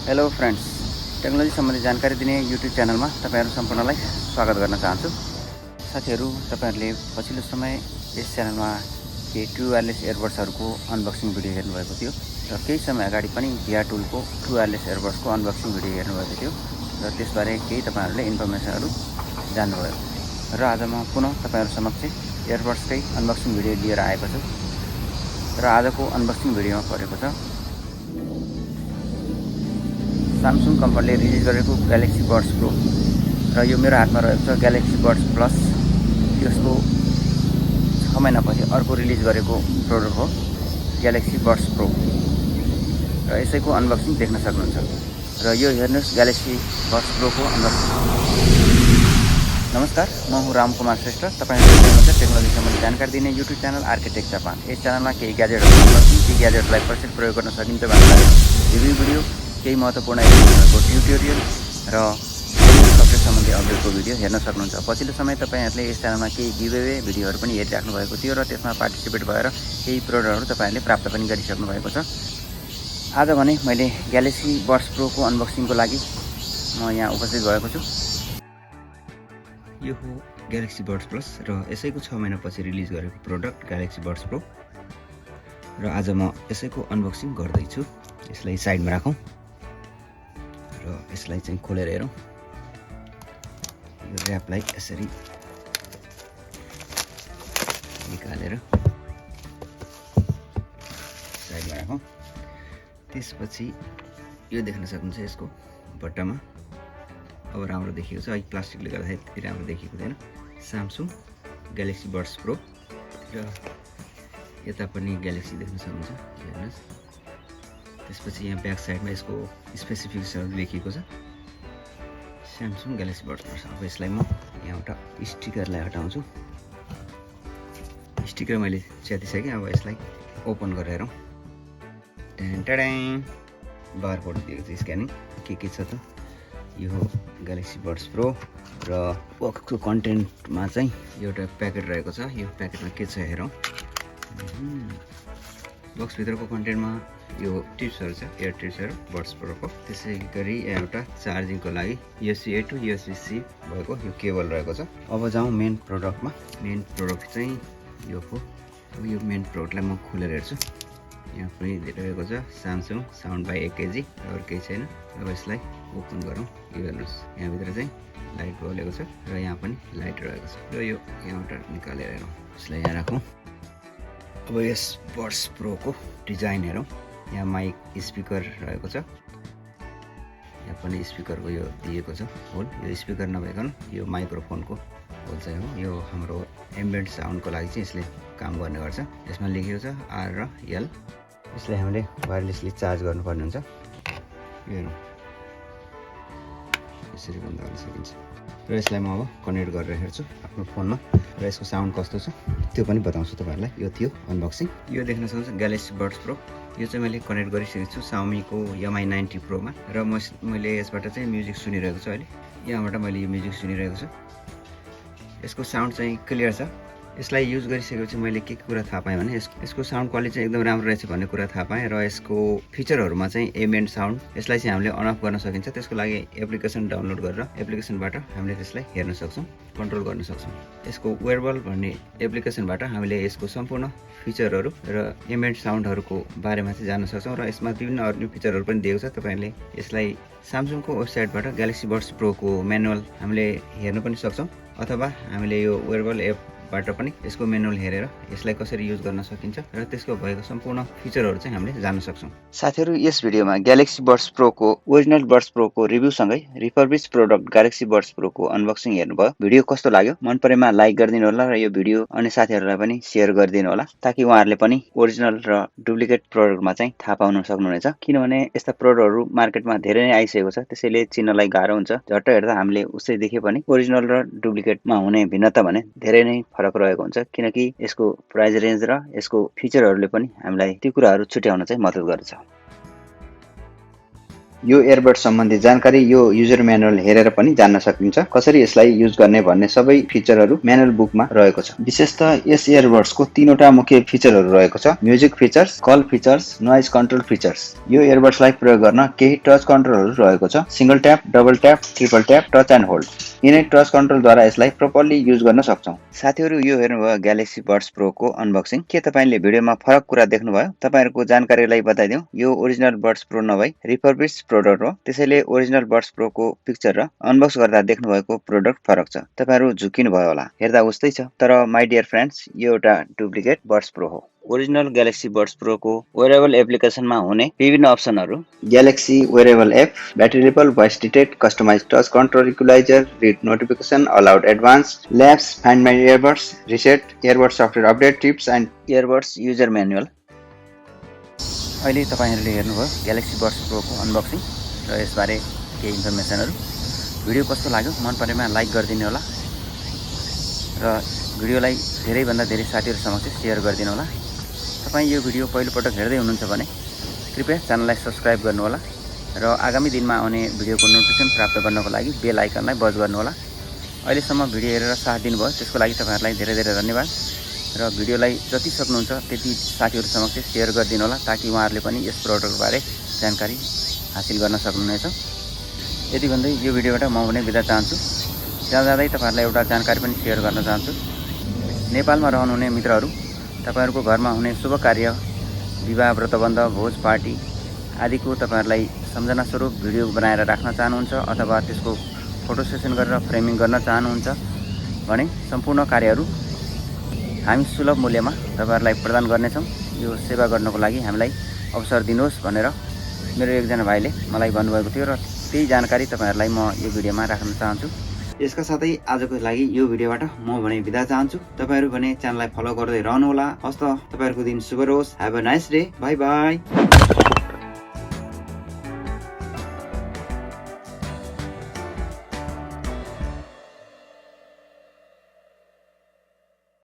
Hello friends, technology सम्बन्धी जानकारी दिने युट्युब च्यानलमा तपाईहरु सम्पूर्णलाई स्वागत गर्न चाहन्छु। साथीहरु, तपाईहरुले पछिल्लो समय यस च्यानलमा केही ट्रु वायरलेस इयरबड्सहरुको अनबक्सिङ भिडियो हेर्नुभएको थियो र केही समय अगाडि पनि भिआर टुलको ट्रु वायरलेस इयरबड्सको अनबक्सिङ भिडियो हेर्नुभएको थियो र त्यसबारे केही तपाईहरुले इन्फर्मेसनहरु जान्नुभयो। र आज म पुनः तपाईहरु समक्ष इयरबड्सकै अनबक्सिङ भिडियो लिएर आएको छु र आजको अनबक्सिङ भिडियोमा परेको छ Samsung कम्पनीले रिलिज गरेको ग्यालेक्सी बड्स प्रो र यो मेरो हातमा रहेको छ ग्यालेक्सी बड्स प्लस। यसको 6 महिनापछि अर्को रिलिज गरेको प्रोडक्ट हो ग्यालेक्सी बड्स प्रो र यसैको अनबक्सिङ देख्न सक्नुहुन्छ। र यो हेर्नुस् ग्यालेक्सी बड्स प्रोको अनबक्सिङ। नमस्कार, म हुँ कुमार श्रेष्ठ। तपाईहरुले हेर्नुहुन्छ टेक्नोलोजी सम्बन्धी जानकारी दिने युट्युब च्यानल आर्किटेक्ट जापान। यस च्यानलमा केही ग्याजेटहरु अनबक्सिङ, ती ग्याजेटलाई कसरी प्रयोग गर्न सकिन्छ भन्ने रिभ्यू भिडियो, केही महत्त्वपूर्ण इन्फर्मेसनको ट्युटोरियल र सफ्टवेयर सम्बन्धी अपडेटको भिडियो हेर्न सक्नुहुन्छ। पछिल्लो समय तपाईहरुले यस च्यानलमा केही गिभअवे भिडियोहरु पनि हेरिराख्नु भएको थियो र त्यसमा पार्टिसिपेट भएर केही प्रोडक्टहरु तपाईहरुले प्राप्त पनि गरिसक्नु भएको छ। आज भने मैले ग्यालेक्सी बड्स प्रोको अनबक्सिङको लागि म यहाँ उपस्थित भएको छु। यो हो ग्यालेक्सी बड्स प्लस र यसैको 6 महिनापछि रिलिज गरेको प्रोडक्ट ग्यालेक्सी बड्स प्रो र आज म यसैको अनबक्सिङ गर्दै छु। यसलाई साइडमा राखौं र यसलाई चाहिँ खोलेर हेरौं। यो र्यापलाई यसरी निकालेर साइडमा राखौं। त्यसपछि यो देख्न सक्नुहुन्छ यसको बट्टामा अब राम्रो देखिएको छ। अहिले प्लास्टिकले गर्दाखेरि त्यति राम्रो देखिएको थिएन। Samsung ग्यालेक्सी बड्स प्रो र यता पनि ग्यालेक्सी देख्न सक्नुहुन्छ, हेर्नुस्। त्यसपछि यहाँ ब्याक साइडमा यसको स्पेसिफिकेसनहरु लेखिएको छ Samsung ग्यालेक्सी बड्स प्रो। अब यसलाई म यहाँबाट स्टिकरलाई हटाउँछु। स्टिकर मैले च्यातिसकेँ। अब यसलाई ओपन गरेर हेरौँ। बारकोड दिएको छ स्क्यानिङ। के छ त? यो हो ग्यालेक्सी बड्स प्रो र बक्सको कन्टेन्टमा चाहिँ एउटा प्याकेट रहेको छ। यो प्याकेटमा के छ हेरौँ। बक्स भित्रको कन्टेन्टमा यो टिप्सहरु छ, एयर टिप्सहरु बड्स प्रोको। त्यसै गरी एउटा चार्जिङको लागि USB-A to USB-C भएको यो केबल रहेको छ। अब जाउँ मेन प्रोडक्टमा। मेन प्रोडक्ट चाहिँ यो हो। अब यो मेन प्रोडक्टलाई म खोलेर हेर्छु। यहाँ पनि रहेको छ Samsung साउन्ड बाइ 1 kg, अरु केही छैन। अब यसलाई ओपन गरौँ। यो हेर्नुस्, यहाँ भित्र चाहिँ लाइट बलेको छ र यहाँ पनि लाइट रहेको छ र यो यहाँबाट निकालेर हेरौँ। यसलाई यहाँ राखौँ। अब यस बड्स प्रोको डिजाइन हेरौँ। यहाँ माइक स्पिकर रहेको छ। यहाँ पनि स्पिकरको यो दिएको छ होल। यो स्पिकर नभइकन यो माइक्रोफोनको होल चाहिँ हो। यो हाम्रो एम्बियन्ट साउन्डको लागि चाहिँ यसले काम गर्ने गर्छ। यसमा लेखिएको छ R र L। यसलाई हामीले वायरलेसली चार्ज गर्नुपर्ने हुन्छ। यो हेरौँ, यसरी बन्द गर्न सकिन्छ र यसलाई म अब कनेक्ट गरेर हेर्छु आफ्नो फोनमा र यसको साउन्ड कस्तो छ त्यो पनि बताउँछु तपाईहरुलाई। यो थियो अनबक्सिङ। यो देख्न सक्नुहुन्छ ग्यालेक्सी बड्स प्रो। यो चाहिँ मैले कनेक्ट गरिसकेको छु Xiaomi को Mi 90 Pro मा र मैले यसबाट चाहिँ म्युजिक सुनिरहेको छु। अहिले यहाँबाट मैले यो म्युजिक सुनिरहेको छु। यसको साउन्ड चाहिँ क्लियर छ। यसलाई युज गरिसकेपछि मैले के कुरा थाहा पाएँ भने यसको साउन्ड क्वालिटी चाहिँ एकदम राम्रो रहेछ भन्ने कुरा थाहा पाएँ र यसको फिचरहरुमा चाहिँ एम्बियन्ट साउन्ड, यसलाई चाहिँ हामीले अन अफ गर्न सकिन्छ। त्यसको लागि एप्लिकेसन डाउनलोड गरेर एप्लिकेसनबाट हामीले त्यसलाई हेर्न सक्छौं, कन्ट्रोल गर्न सक्छौं। यसको वेयरबल भन्ने एप्लिकेसनबाट हामीले यसको सम्पूर्ण फिचरहरु र एम्बियन्ट साउन्डहरुको बारेमा चाहिँ जान्न सक्छौं र यसमा विभिन्न अन्य फिचरहरु पनि दिएको छ। तपाईहरुले यसलाई Samsung को वेबसाइटबाट ग्यालेक्सी बड्स प्रो को म्यानुअल हामीले हेर्न पनि सक्छौं अथवा हामीले यो वेयरबल एप बाट पनि यसको म्यानुअल हेरेर यसलाई कसरी युज गर्न सकिन्छ र त्यसको भएको सम्पूर्ण फिचरहरु चाहिँ हामीले जान्न सक्छौं। साथीहरु, यस भिडियोमा ग्यालेक्सी बड्स प्रो को ओरिजिनल बड्स प्रो को रिभ्यू सँगै refurbished product galaxy buds pro को अनबक्सिङ हेर्नुभयो। भिडियो कस्तो लाग्यो? मन परेमा लाइक गरिदिनु होला र यो भिडियो अन्य साथीहरुलाई पनि शेयर गरिदिनु होला ताकि उहाँहरुले पनि ओरिजिनल र डुप्लिकेट प्रोडक्टमा चाहिँ थाहा पाउन सक्नुहुनेछ। किनभने यस्ता प्रोडक्टहरु मार्केटमा धेरै नै आइसकेको छ, त्यसैले चिन्नलाई गाह्रो हुन्छ। झट्ट हेर्दा हामीले उसै देखे पनि ओरिजिनल र डुप्लिकेटमा हुने भिन्नता भने धेरै नै फरक रहेको हुन्छ, किनकि यसको प्राइस रेन्ज र यसको फिचरहरुले पनि हामीलाई ती कुराहरु छुट्याउन चाहिँ मद्दत गर्छ। यो इयरबड सम्बन्धी जानकारी यो युजर म्यानुअल हेरेर पनि जान्न सकिन्छ। कसरी यसलाई युज गर्ने भन्ने सबै फिचरहरू म्यानुअल बुकमा रहेको छ। विशेषतः यस इयरबड्सको 3वटा मुख्य फिचरहरू रहेको छ। Music features, call features, noise control features. यो इयरबड्सलाई प्रयोग गर्न केही टच कन्ट्रोलहरू रहेको छ। Single tap, double tap, triple tap, touch and hold. यिनै टच कन्ट्रोलद्वारा यसलाई प्रपरली युज गर्न सक्छौँ। साथीहरू, यो हेर्नुभयो ग्यालेक्सी बड्स प्रोको अनबक्सिङ। के तपाईले भिडियोमा फरक कुरा देख्नुभयो? तपाईहरुको जानकारीलाई बताइदिउँ, यो ओरिजिनल बड्स प्रो नभई रिफर्बिश्ड प्रोडक्ट हो। त्यसैले ओरिजिनल बड्स प्रोको पिक्चर र अनबक्स गर्दा देख्नुभएको प्रोडक्ट फरक छ। तपाईहरु झुकिनु भयो होला, हेर्दा उस्तै छ। तर माई डियर फ्रेन्ड्स, यो एउटा डुप्लिकेट बड्स प्रो हो। ओरिजिनल ग्यालेक्सी बड्स प्रोको वेयरेबल एप्लिकेसनमा हुने विभिन्न अप्सनहरू: Galaxy wearable app, battery voice detect, customize touch control equalizer, read notification, aloud advance, labs, find my earbuds, reset, earbud software update, tips and earbuds user manual. अहिले तपाईहरुले हेर्नुभयो galaxy Buds प्रोको unboxing र यसबारे केही इन्फर्मेसनहरू। भिडियो कस्तो लाग्यो? मन परेमा लाइक गरिदिनु होला र भिडियोलाई धेरैभन्दा धेरै साथीहरु समक्ष शेयर गरिदिनु होला। तपाईं यो भिडियो पहिलोपटक हेर्दै हुनुहुन्छ भने कृपया च्यानललाई सब्स्क्राइब गर्नुहोला र आगामी दिनमा आउने भिडियोको नोटिफिकेसन प्राप्त गर्नको लागि बेल आइकनलाई बज गर्नुहोला। अहिलेसम्म भिडियो हेरेर साथ दिनुभयो त्यसको लागि तपाईहरुलाई धेरै धेरै धन्यवाद र भिडियोलाई जति सक्नुहुन्छ त्यति साथीहरु समक्ष शेयर गरिदिनु होला ताकि उहाँहरुले पनि यस प्रोडक्ट बारे जानकारी हासिल गर्न सक्नुहुनेछ। यति भन्दै यो भिडियोबाट म भने बिदा चाहन्छु। जाँदै तपाईहरुलाई एउटा जानकारी पनि शेयर गर्न चाहन्छु। नेपालमा रहनुहुने मित्रहरू, तपाईहरुको घरमा हुने शुभ कार्य, विवाह, व्रतबन्ध, भोज, पार्टी आदिको तपाईहरुलाई सम्झना स्वरूप भिडियो बनाएर राख्न चाहनुहुन्छ अथवा त्यसको फोटो सेसन गरेर फ्रेमिङ गर्न चाहनुहुन्छ भने सम्पूर्ण कार्यहरू हामी सुलभ मूल्यमा तपाईहरुलाई प्रदान गर्नेछौँ। यो सेवा गर्नको लागि हामीलाई अवसर दिनुहोस् भनेर मेरो एकजना भाइले मलाई भन्नुभएको थियो र त्यही जानकारी तपाईहरुलाई म यो भिडियोमा राख्न चाहन्छु। यसका साथै आजको लागि यो भिडियोबाट म भने बिदा चाहन्छु। तपाईहरु भने च्यानललाई फलो गर्दै रहनुहोला। हस्त तपाईहरुको दिन शुभ रहोस्। Have a nice day. Bye bye.